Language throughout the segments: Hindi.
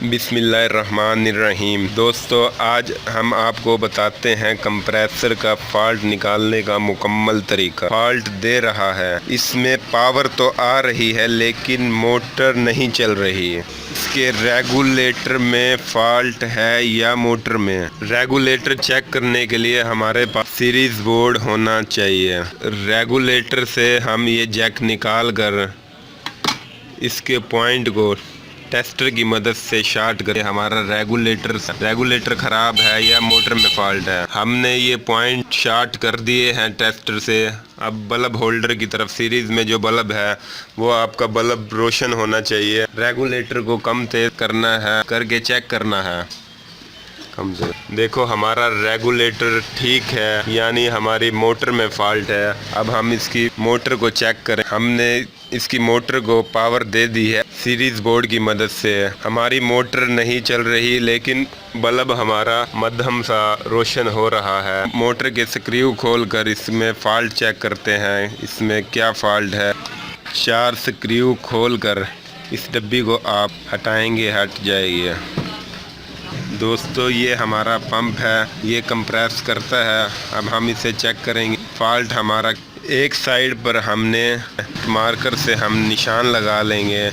बिस्मिल्लाहिर्रहमानिर्रहीम। दोस्तों, आज हम आपको बताते हैं कंप्रेसर का फॉल्ट निकालने का मुकम्मल तरीका। फॉल्ट दे रहा है, इसमें पावर तो आ रही है लेकिन मोटर नहीं चल रही है। इसके रेगुलेटर में फॉल्ट है या मोटर में। रेगुलेटर चेक करने के लिए हमारे पास सीरीज बोर्ड होना चाहिए। रेगुलेटर से हम ये जैक निकाल कर इसके पॉइंट को टेस्टर की मदद से शार्ट करें। हमारा रेगुलेटर ख़राब है या मोटर में फॉल्ट है। हमने ये पॉइंट शार्ट कर दिए हैं टेस्टर से। अब बल्ब होल्डर की तरफ सीरीज़ में जो बल्ब है वो आपका बल्ब रोशन होना चाहिए। रेगुलेटर को कम तेज़ करना है, करके चेक करना है कम से। देखो, हमारा रेगुलेटर ठीक है, यानी हमारी मोटर में फॉल्ट है। अब हम इसकी मोटर को चेक करें। हमने इसकी मोटर को पावर दे दी है सीरीज बोर्ड की मदद से। हमारी मोटर नहीं चल रही लेकिन बल्ब हमारा मध्यम सा रोशन हो रहा है। मोटर के स्क्रू खोल कर इसमें फॉल्ट चेक करते हैं, इसमें क्या फॉल्ट है। 4 स्क्रू खोल कर इस डब्बी को आप हटाएंगे, हट जाएगी। दोस्तों, ये हमारा पंप है, ये कंप्रेस करता है। अब हम इसे चेक करेंगे। फॉल्ट हमारा एक साइड पर हमने मार्कर से हम निशान लगा लेंगे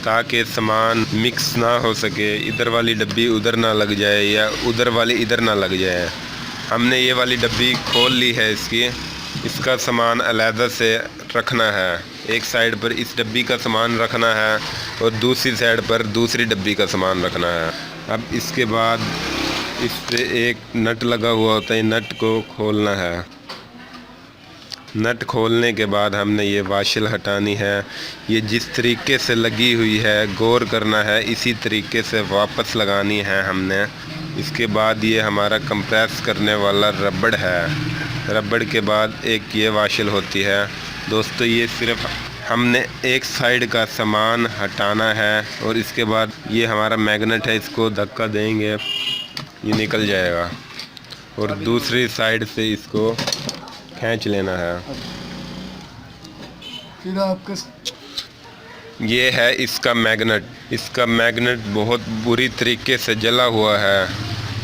ताकि सामान मिक्स ना हो सके। इधर वाली डब्बी उधर ना लग जाए या उधर वाली इधर ना लग जाए। हमने ये वाली डब्बी खोल ली है इसका सामान अलग से रखना है। एक साइड पर इस डब्बी का सामान रखना है और दूसरी साइड पर दूसरी डब्बी का सामान रखना है। अब इसके बाद इस पे एक नट लगा हुआ होता है, नट को खोलना है। नट खोलने के बाद हमने ये वाशल हटानी है। ये जिस तरीके से लगी हुई है गौर करना है, इसी तरीके से वापस लगानी है हमने। इसके बाद ये हमारा कंप्रेस करने वाला रबड़ है। रबड़ के बाद एक ये वाशल होती है। दोस्तों, ये सिर्फ हमने एक साइड का सामान हटाना है और इसके बाद ये हमारा मैग्नेट है, इसको धक्का देंगे ये निकल जाएगा और दूसरी साइड से इसको खींच लेना है। फिर आपका ये है इसका मैग्नेट बहुत बुरी तरीके से जला हुआ है।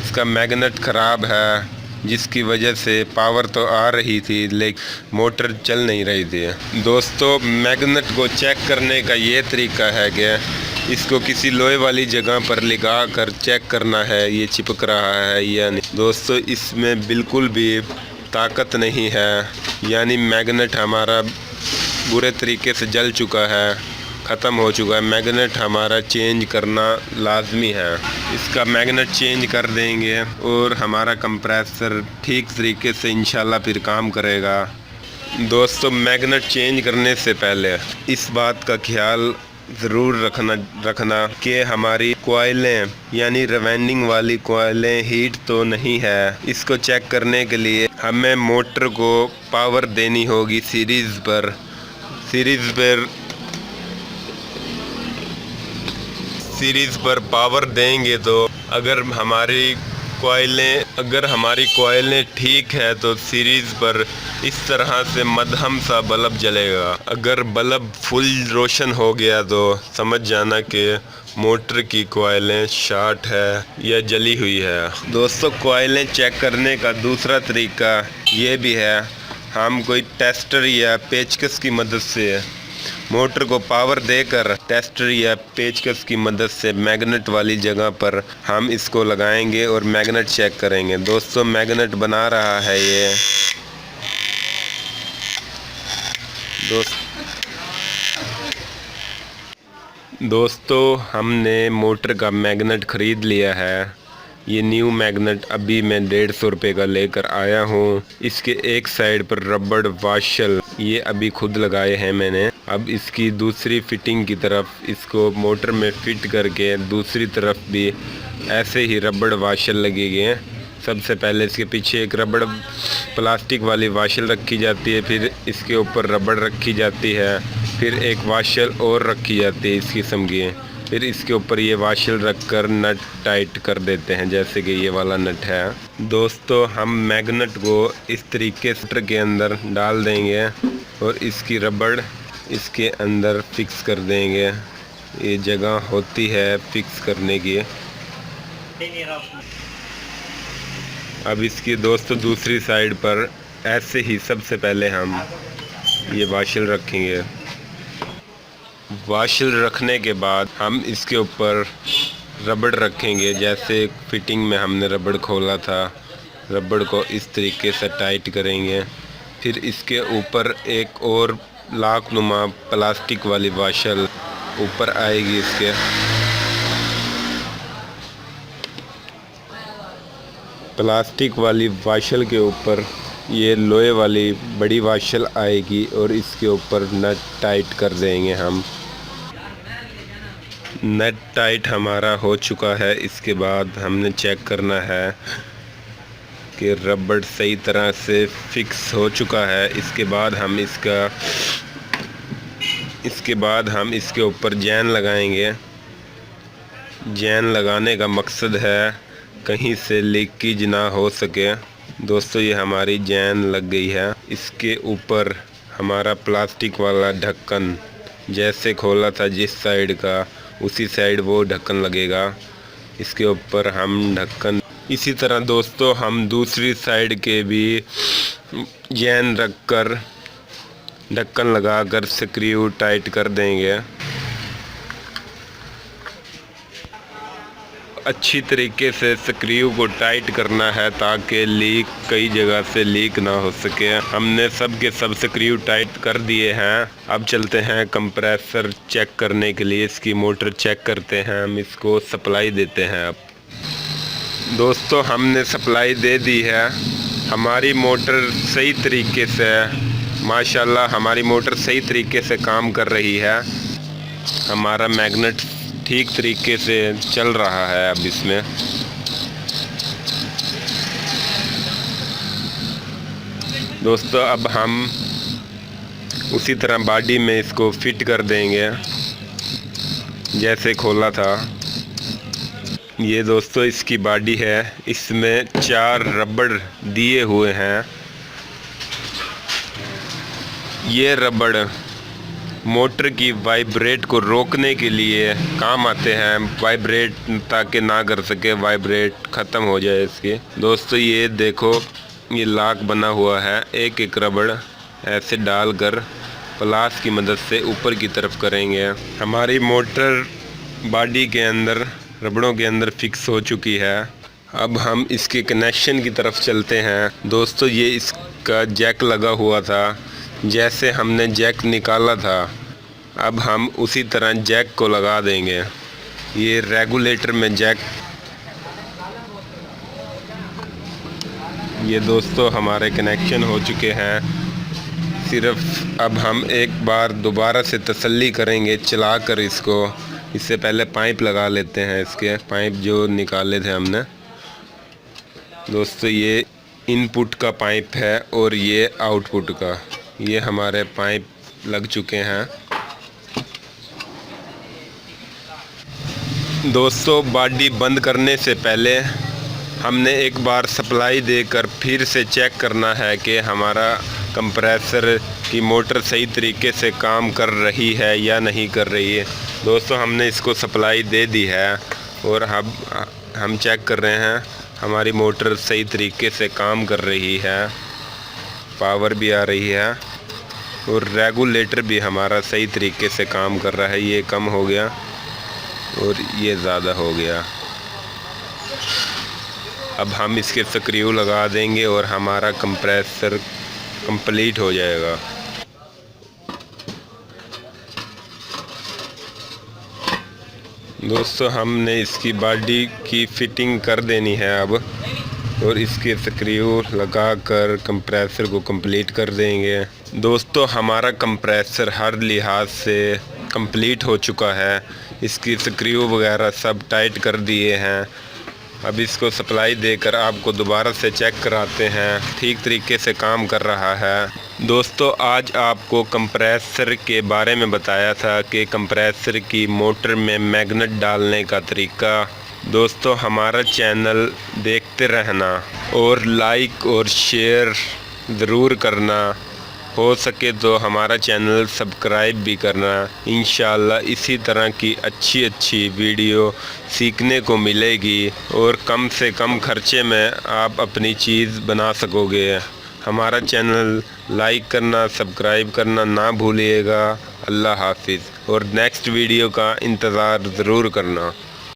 इसका मैग्नेट ख़राब है जिसकी वजह से पावर तो आ रही थी लेकिन मोटर चल नहीं रही थी। दोस्तों, मैग्नेट को चेक करने का ये तरीका है कि इसको किसी लोहे वाली जगह पर लगा कर चेक करना है ये चिपक रहा है या नहीं। दोस्तों, इसमें बिल्कुल भी ताकत नहीं है, यानी मैग्नेट हमारा बुरे तरीके से जल चुका है, ख़त्म हो चुका है। मैग्नेट हमारा चेंज करना लाजमी है। इसका मैग्नेट चेंज कर देंगे और हमारा कंप्रेसर ठीक तरीके से इंशाल्लाह फिर काम करेगा। दोस्तों, मैग्नेट चेंज करने से पहले इस बात का ख्याल ज़रूर रखना कि हमारी कॉइलें यानी रिवाइंडिंग वाली कॉइलें हीट तो नहीं है। इसको चेक करने के लिए हमें मोटर को पावर देनी होगी सीरीज़ पर पावर देंगे तो अगर हमारी कॉइलें ठीक है तो सीरीज़ पर इस तरह से मध्यम सा बल्ब जलेगा। अगर बल्ब फुल रोशन हो गया तो समझ जाना कि मोटर की कॉइलें शॉर्ट है या जली हुई है। दोस्तों, कॉइलें चेक करने का दूसरा तरीका ये भी है। हम कोई टेस्टर या पेचकस की मदद से मोटर को पावर देकर टेस्टर या पेचकस की मदद से मैग्नेट वाली जगह पर हम इसको लगाएंगे और मैग्नेट चेक करेंगे। दोस्तों, मैग्नेट बना रहा है ये। दोस्तों, हमने मोटर का मैग्नेट ख़रीद लिया है। ये न्यू मैग्नेट अभी मैं 150 रुपये का लेकर आया हूँ। इसके एक साइड पर रबड़ वाशल ये अभी खुद लगाए हैं मैंने। अब इसकी दूसरी फिटिंग की तरफ इसको मोटर में फिट करके दूसरी तरफ भी ऐसे ही रबड़ वाशल लगेंगे। सबसे पहले इसके पीछे एक रबड़ प्लास्टिक वाली वाशल रखी जाती है, फिर इसके ऊपर रबड़ रखी जाती है, फिर एक वाशल और रखी जाती है इस किस्म की। फिर इसके ऊपर ये वाशल रखकर नट टाइट कर देते हैं, जैसे कि ये वाला नट है। दोस्तों, हम मैग्नेट को इस तरीके से के अंदर डाल देंगे और इसकी रबड़ इसके अंदर फिक्स कर देंगे। ये जगह होती है फिक्स करने की। अब इसकी दोस्तों दूसरी साइड पर ऐसे ही सबसे पहले हम ये वाशल रखेंगे। वाशल रखने के बाद हम इसके ऊपर रबड़ रखेंगे। जैसे फिटिंग में हमने रबड़ खोला था, रबड़ को इस तरीके से टाइट करेंगे। फिर इसके ऊपर एक और लाख नुमा प्लास्टिक वाली वाशल ऊपर आएगी। इसके प्लास्टिक वाली वाशल के ऊपर ये लोहे वाली बड़ी वाशल आएगी और इसके ऊपर नट टाइट कर देंगे हम। नट टाइट हमारा हो चुका है। इसके बाद हमने चेक करना है कि रबड़ सही तरह से फिक्स हो चुका है। इसके बाद हम इसके ऊपर जैन लगाएंगे। जैन लगाने का मकसद है कहीं से लीकेज ना हो सके। दोस्तों ये हमारी जैन लग गई है। इसके ऊपर हमारा प्लास्टिक वाला ढक्कन जैसे खोला था जिस साइड का, उसी साइड वो ढक्कन लगेगा। इसके ऊपर हम ढक्कन, इसी तरह दोस्तों हम दूसरी साइड के भी जैन रखकर ढक्कन लगाकर स्क्रू टाइट कर देंगे। अच्छी तरीके से स्क्रू को टाइट करना है ताकि लीक कई जगह से लीक ना हो सके। हमने सब के सब स्क्रू टाइट कर दिए हैं। अब चलते हैं कंप्रेसर चेक करने के लिए। इसकी मोटर चेक करते हैं, हम इसको सप्लाई देते हैं। अब दोस्तों हमने सप्लाई दे दी है। हमारी मोटर सही तरीके से, माशाल्लाह हमारी मोटर सही तरीके से काम कर रही है। हमारा मैग्नेट ठीक तरीके से चल रहा है। अब इसमें दोस्तों अब हम उसी तरह बॉडी में इसको फिट कर देंगे जैसे खोला था। ये दोस्तों इसकी बॉडी है। इसमें 4 रबड़ दिए हुए हैं। ये रबड़ मोटर की वाइब्रेट को रोकने के लिए काम आते हैं। वाइब्रेट ताकि ना कर सके, वाइब्रेट ख़त्म हो जाए इसके। दोस्तों ये देखो, ये लॉक बना हुआ है। एक एक रबड़ ऐसे डालकर प्लास की मदद से ऊपर की तरफ करेंगे। हमारी मोटर बॉडी के अंदर, रबड़ों के अंदर फिक्स हो चुकी है। अब हम इसके कनेक्शन की तरफ चलते हैं। दोस्तों ये इसका जैक लगा हुआ था। जैसे हमने जैक निकाला था, अब हम उसी तरह जैक को लगा देंगे। ये रेगुलेटर में जैक, ये दोस्तों हमारे कनेक्शन हो चुके हैं। सिर्फ अब हम एक बार दोबारा से तसल्ली करेंगे चलाकर इसको। इससे पहले पाइप लगा लेते हैं, इसके पाइप जो निकाले थे हमने। दोस्तों ये इनपुट का पाइप है और ये आउटपुट का। ये हमारे पाइप लग चुके हैं। दोस्तों बॉडी बंद करने से पहले हमने एक बार सप्लाई देकर फिर से चेक करना है कि हमारा कंप्रेसर की मोटर सही तरीके से काम कर रही है या नहीं कर रही है। दोस्तों हमने इसको सप्लाई दे दी है और हम चेक कर रहे हैं हमारी मोटर सही तरीके से काम कर रही है। पावर भी आ रही है और रेगुलेटर भी हमारा सही तरीके से काम कर रहा है। ये कम हो गया और ये ज़्यादा हो गया। अब हम इसके स्क्रू लगा देंगे और हमारा कंप्रेसर कंप्लीट हो जाएगा। दोस्तों हमने इसकी बॉडी की फिटिंग कर देनी है अब, और इसके स्क्रू लगाकर कंप्रेसर को कंप्लीट कर देंगे। दोस्तों हमारा कंप्रेसर हर लिहाज से कंप्लीट हो चुका है। इसकी स्क्रू वगैरह सब टाइट कर दिए हैं। अब इसको सप्लाई देकर आपको दोबारा से चेक कराते हैं, ठीक तरीके से काम कर रहा है। दोस्तों आज आपको कंप्रेसर के बारे में बताया था कि कंप्रेसर की मोटर में मैग्नेट डालने का तरीका। दोस्तों हमारा चैनल देखते रहना और लाइक और शेयर ज़रूर करना। हो सके तो हमारा चैनल सब्सक्राइब भी करना। इंशाल्लाह इसी तरह की अच्छी वीडियो सीखने को मिलेगी और कम से कम खर्चे में आप अपनी चीज़ बना सकोगे। हमारा चैनल लाइक करना, सब्सक्राइब करना ना भूलिएगा। अल्लाह हाफिज़ और नेक्स्ट वीडियो का इंतज़ार ज़रूर करना।